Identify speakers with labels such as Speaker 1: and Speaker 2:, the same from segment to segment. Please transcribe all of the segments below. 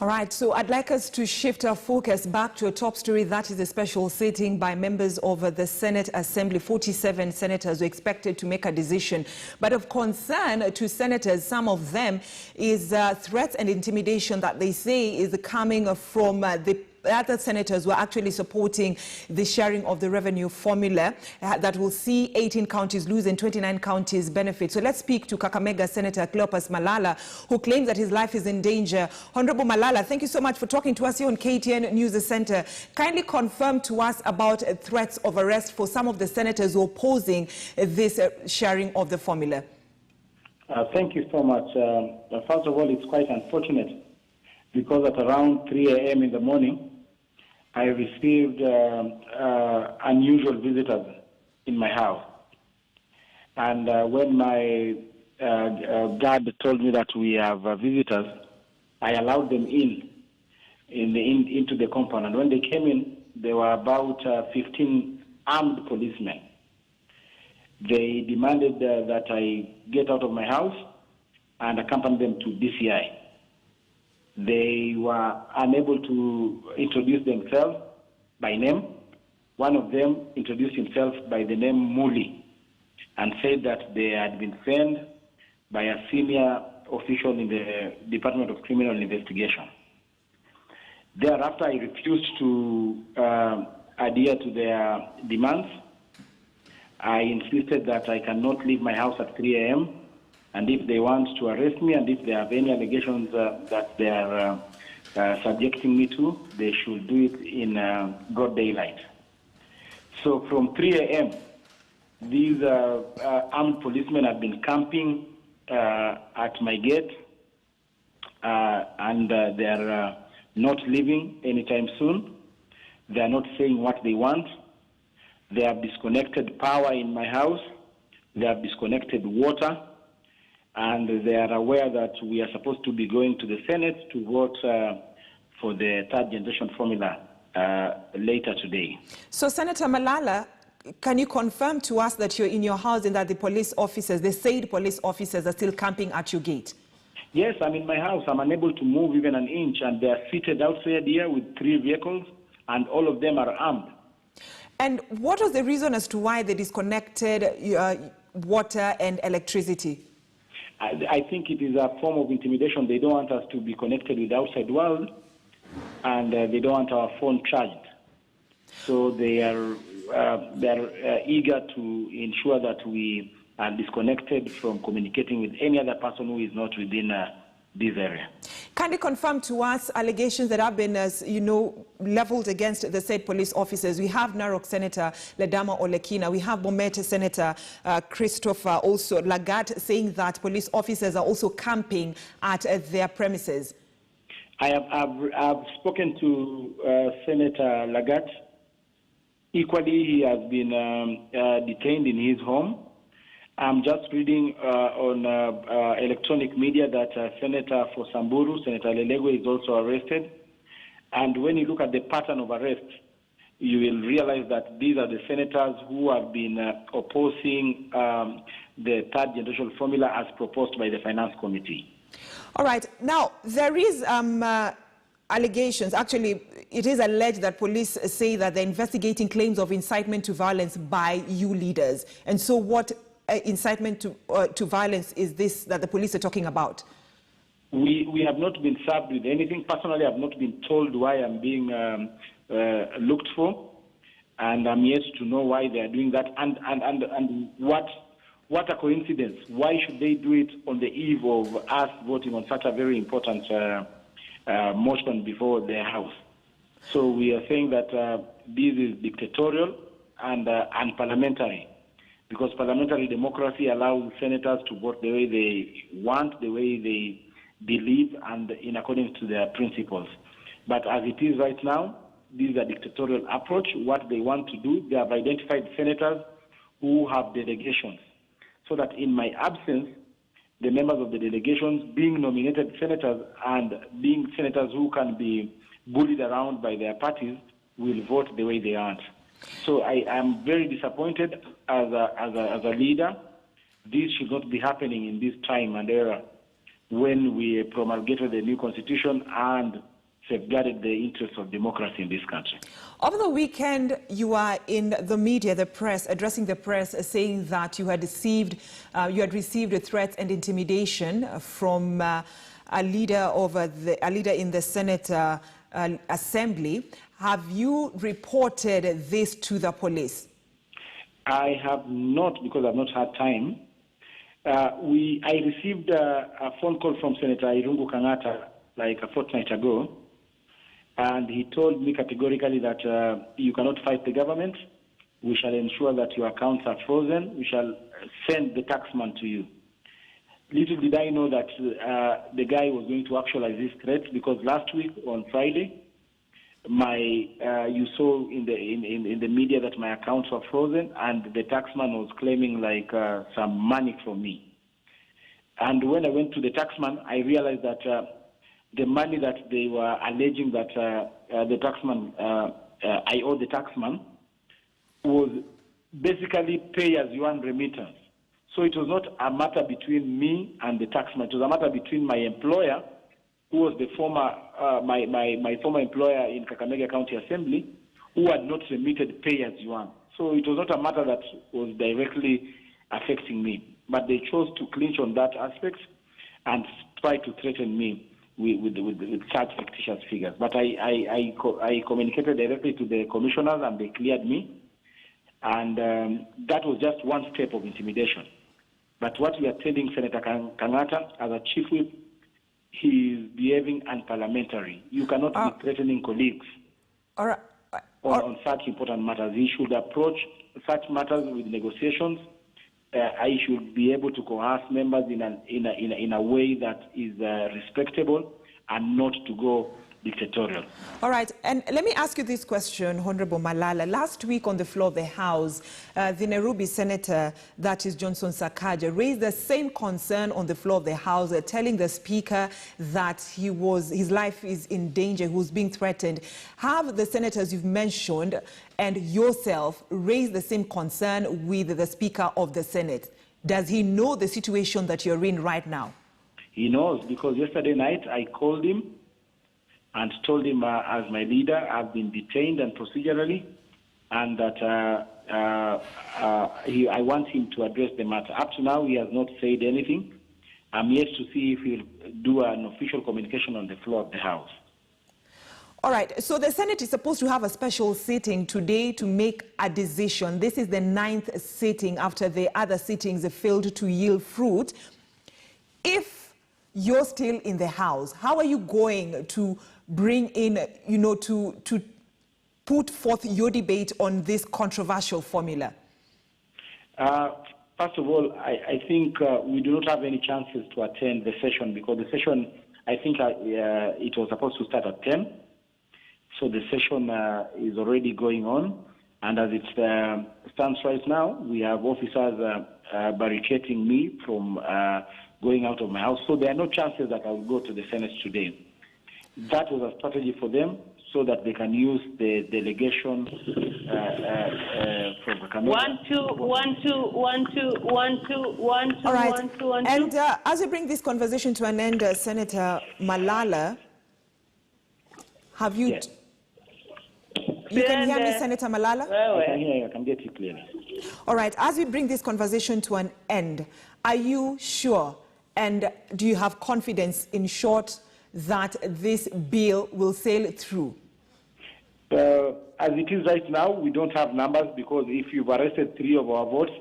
Speaker 1: All right, so I'd like us to shift our focus back to a top story. That is a special sitting by members of the Senate Assembly. 47 senators were expected to make a decision. But of concern to senators, some of them, is threats and intimidation that they say is coming from the other senators were actually supporting the sharing of the revenue formula that will see 18 counties lose and 29 counties benefit. So let's speak to Kakamega Senator Sen.Malala, who claims that his life is in danger. Honorable Malala, thank you so much for talking to us here on KTN News Center. Kindly confirm to us about threats of arrest for some of the senators who are opposing this sharing of the formula.
Speaker 2: Thank you so much. First of all, it's quite unfortunate because at around 3 a.m. in the morning, I received unusual visitors in my house. And when my guard told me that we have visitors, I allowed them into the compound. And when they came in, there were about 15 armed policemen. They demanded that I get out of my house and accompany them to DCI. They were unable to introduce themselves by name. One of them introduced himself by the name Muli and said that they had been sent by a senior official in the Department of Criminal Investigation. Thereafter, I refused to adhere to their demands. I insisted that I cannot leave my house at 3 a.m. And if they want to arrest me and if they have any allegations that they are subjecting me to, they should do it in broad daylight. So from 3 a.m., these armed policemen have been camping at my gate, and they are not leaving anytime soon. They are not saying what they want. They have disconnected power in my house. They have disconnected water. And they are aware that we are supposed to be going to the Senate to vote for the third generation formula later today. So, Senator Malala, can you confirm to us that you're in your house and that the police officers, the said police officers, are still camping at your gate? Yes, I'm in my house. I'm unable to move even an inch, and they're seated outside here with 3 vehicles, and all of them are armed. And what was the reason as to why they disconnected water and electricity? I think it is a form of intimidation. They don't want us to be connected with the outside world, and they don't want our phone charged. So they are eager to ensure that we are disconnected from communicating with any other person who is not within this area. Can you confirm to us allegations that have been, leveled against the said police officers? We have Narok Senator Ledama Olekina. We have Bomet Senator Christopher also Lagat saying that police officers are also camping at their premises. I've spoken to Senator Lagat. Equally, he has been detained in his home. I'm just reading on electronic media that Senator for Samburu, Senator Lelego, is also arrested. And when you look at the pattern of arrest, you will realize that these are the senators who have been opposing the third generation formula as proposed by the Finance Committee. All right. Now, there is allegations. Actually, it is alleged that police say that they're investigating claims of incitement to violence by you leaders. And so what incitement to violence is this that the police are talking about? We have not been served with anything. Personally, I have not been told why I'm being looked for, and I'm yet to know why they are doing that. And what a coincidence! Why should they do it on the eve of us voting on such a very important motion before their house? So we are saying that this is dictatorial and unparliamentary, because parliamentary democracy allows senators to vote the way they want, the way they believe, and in accordance to their principles. But as it is right now, this is a dictatorial approach. What they want to do, they have identified senators who have delegations, so that in my absence, the members of the delegations, being nominated senators and being senators who can be bullied around by their parties, will vote the way they want. So I am very disappointed as a leader. This should not be happening in this time and era. when we promulgated the new constitution and safeguarded the interests of democracy in this country.
Speaker 1: Over the weekend, you are in the media, the press, addressing the press, saying that you had received threats and intimidation from a leader in the Senate Assembly. Have you reported this to the police? I
Speaker 2: have not, because I've not had time. I received a phone call from Senator Irungu Kangata like a fortnight ago, and he told me categorically that you cannot fight the government. We shall ensure that your accounts are frozen. We shall send the taxman to you. Little did I know that the guy was going to actualize these threats, because last week on Friday, you saw in the media that my accounts were frozen, and the taxman was claiming like some money from me. And when I went to the taxman, I realized that the money that they were alleging that the taxman I owed the taxman was basically pay as you earn remittance. So it was not a matter between me and the taxman. It was a matter between my employer, who was the former my former employer in Kakamega County Assembly, who had not remitted pay as you earn. So it was not a matter that was directly affecting me. But they chose to clinch on that aspect and try to threaten me with such fictitious figures. But I communicated directly to the commissioners, and they cleared me. And that was just one step of intimidation. But what we are telling Senator Kangata as a chief whip, he is behaving unparliamentary. You cannot be threatening colleagues on such important matters. He should approach such matters with negotiations. I should be able to coerce members in a way that is respectable and not to go dictatorial.
Speaker 1: All right, and let me ask you this question, Honorable Malala. Last week on the floor of the House, the Nairobi Senator, that is Johnson Sakaja, raised the same concern on the floor of the House, telling the Speaker that his life is in danger, he was being threatened. Have the senators you've mentioned and yourself raised the same concern with the Speaker of the Senate? Does he know the situation that you're in right now?
Speaker 2: He knows, because yesterday night I called him and told him, as my leader, I've been detained and procedurally, and that I want him to address the matter. Up to now, he has not said anything. I'm yet to see if he'll do an official communication on the floor of the House.
Speaker 1: All right, so the Senate is supposed to have a special sitting today to make a decision. This is the 9th sitting after the other sittings failed to yield fruit. If you're still in the House, how are you going to bring in, to put forth your debate on this controversial formula?
Speaker 2: First of all, I think we do not have any chances to attend the session, because the session, I think it was supposed to start at 10. So the session is already going on. And as it stands right now, we have officers barricading me from going out of my house. So there are no chances that I will go to the Senate today. That was a strategy for them, so that they can use the delegation from Kakamega.
Speaker 3: 1 2 1 2 1 2 1 2 1 2
Speaker 1: All right.
Speaker 3: 1 2 1 2.
Speaker 1: And as we bring this conversation to an end, Senator Malala, have you...
Speaker 2: Yes.
Speaker 1: You can hear me, Senator Malala?
Speaker 2: I can hear you. I can get you clearly.
Speaker 1: All right. As we bring this conversation to an end, are you sure, and do you have confidence, in short, that this bill will sail through?
Speaker 2: As it is right now, we don't have numbers, because if you've arrested 3 of our votes,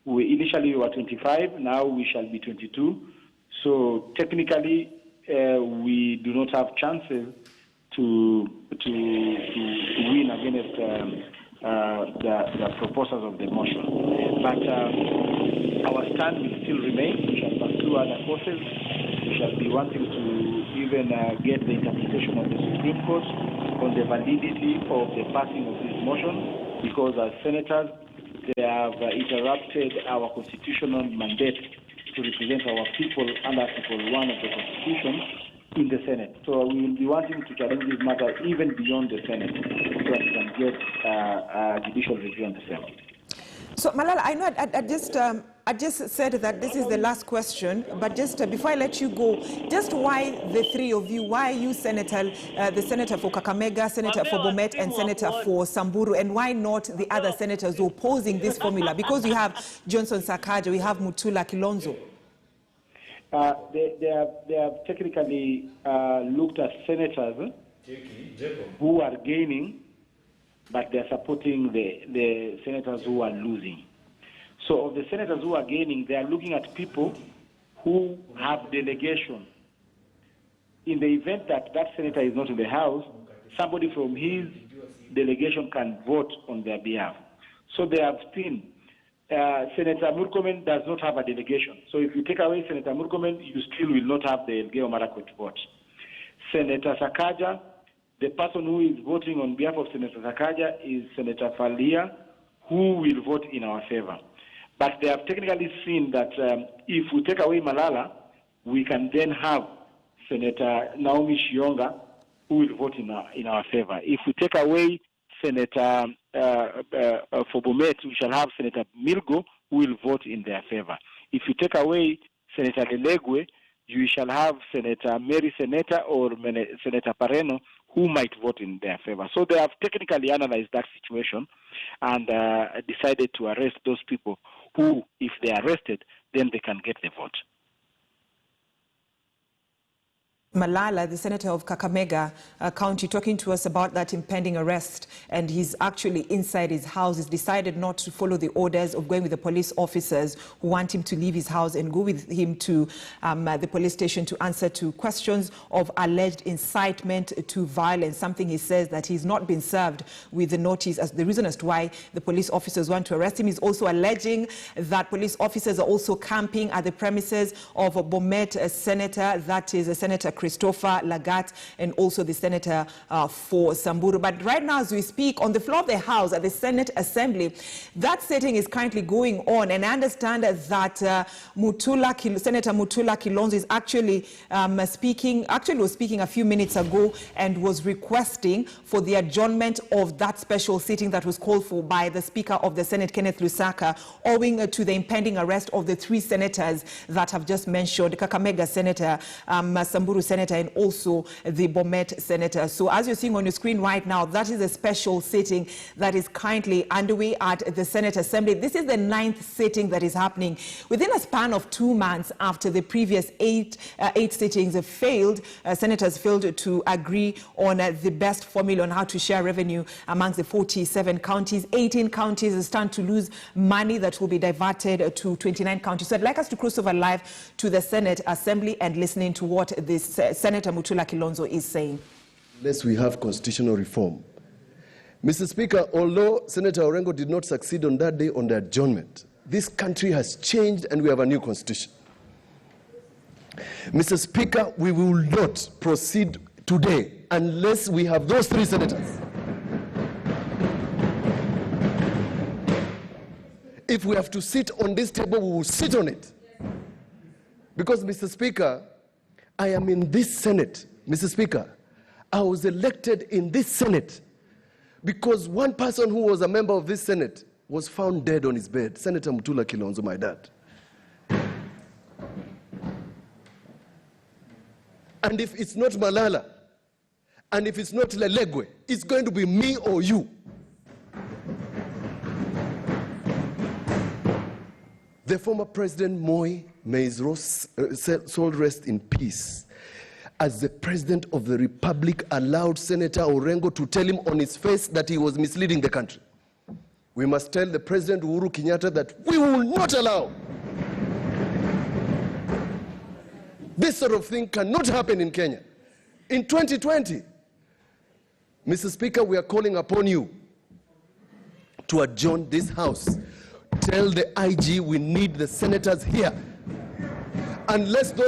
Speaker 2: initially we were 25, now we shall be 22. So technically, we do not have chances to win against the proposals of the motion. But our stand will still remain. We shall pursue other courses. We shall be wanting to even get the interpretation of the Supreme Court on the validity of the passing of this motion, because as senators, they have interrupted our constitutional mandate to represent our people under Article 1 of the Constitution in the Senate. So we will be wanting to challenge this matter even beyond the Senate, so that we can get judicial review on the Senate.
Speaker 1: So, Malala, I know at just I just said that this is the last question, but just before I let you go, just why the three of you, why you, Senator, the Senator for Kakamega, Senator for Bomet, and Senator for Samburu, and why not the other senators opposing this formula? Because you have Johnson Sakaja, we have Mutula Kilonzo.
Speaker 2: They have technically looked at senators who are gaining, but they're supporting the senators who are losing. So of the senators who are gaining, they are looking at people who have delegation. In the event that that senator is not in the House, somebody from his delegation can vote on their behalf. So they have seen Senator Murkomen does not have a delegation. So if you take away Senator Murkomen, you still will not have the Elgeyo Marakwet vote. Senator Sakaja, the person who is voting on behalf of Senator Sakaja is Senator Falia, who will vote in our favor. But they have technically seen that if we take away Malala, we can then have Senator Naomi Shionga, who will vote in our favor. If we take away Senator for Bomet, we shall have Senator Milgo, who will vote in their favor. If you take away Senator Lelegwe, you shall have Senator Mary Seneta or Senator Pareno, who might vote in their favor. So they have technically analyzed that situation and decided to arrest those people who, if they are arrested, then they can get the vote.
Speaker 1: Malala, the senator of Kakamega County, talking to us about that impending arrest, and he's actually inside his house. He's decided not to follow the orders of going with the police officers who want him to leave his house and go with him to the police station to answer to questions of alleged incitement to violence, something he says that he's not been served with the notice as the reason as to why the police officers want to arrest him. He's also alleging that police officers are also camping at the premises of a Bomet senator, that is a Senator Christopher Lagat, and also the senator for Samburu. But right now, as we speak, on the floor of the House at the Senate Assembly, that sitting is currently going on, and I understand that Senator Mutula Kilonzo is actually was speaking a few minutes ago and was requesting for the adjournment of that special sitting that was called for by the Speaker of the Senate, Kenneth Lusaka, owing to the impending arrest of the three senators that have just mentioned, Kakamega Senator, Samburu Senator, and also the Bomet Senator. So as you're seeing on your screen right now, that is a special sitting that is currently underway at the Senate Assembly. This is the 9th sitting that is happening within a span of 2 months after the previous eight sittings have failed. Senators failed to agree on the best formula on how to share revenue amongst the 47 counties. 18 counties stand to lose money that will be diverted to 29 counties. So I'd like us to cross over live to the Senate Assembly and listening to what this Senator Mutula Kilonzo is saying.
Speaker 4: Unless we have constitutional reform. Mr. Speaker, although Senator Orengo did not succeed on that day on the adjournment, this country has changed and we have a new constitution. Mr. Speaker, we will not proceed today unless we have those three senators. If we have to sit on this table, we will sit on it. Because, Mr. Speaker, I am in this Senate, Mr. Speaker. I was elected in this Senate because one person who was a member of this Senate was found dead on his bed, Senator Mutula Kilonzo, my dad. And if it's not Malala, and if it's not Lelegwe, it's going to be me or you. The former President Moi, may his soul rest in peace, as the President of the Republic allowed Senator Orengo to tell him on his face that he was misleading the country. We must tell the President Uhuru Kenyatta that we will not allow. This sort of thing cannot happen in Kenya. In 2020, Mr. Speaker, we are calling upon you to adjourn this House. Tell the IG we need the senators here. Unless those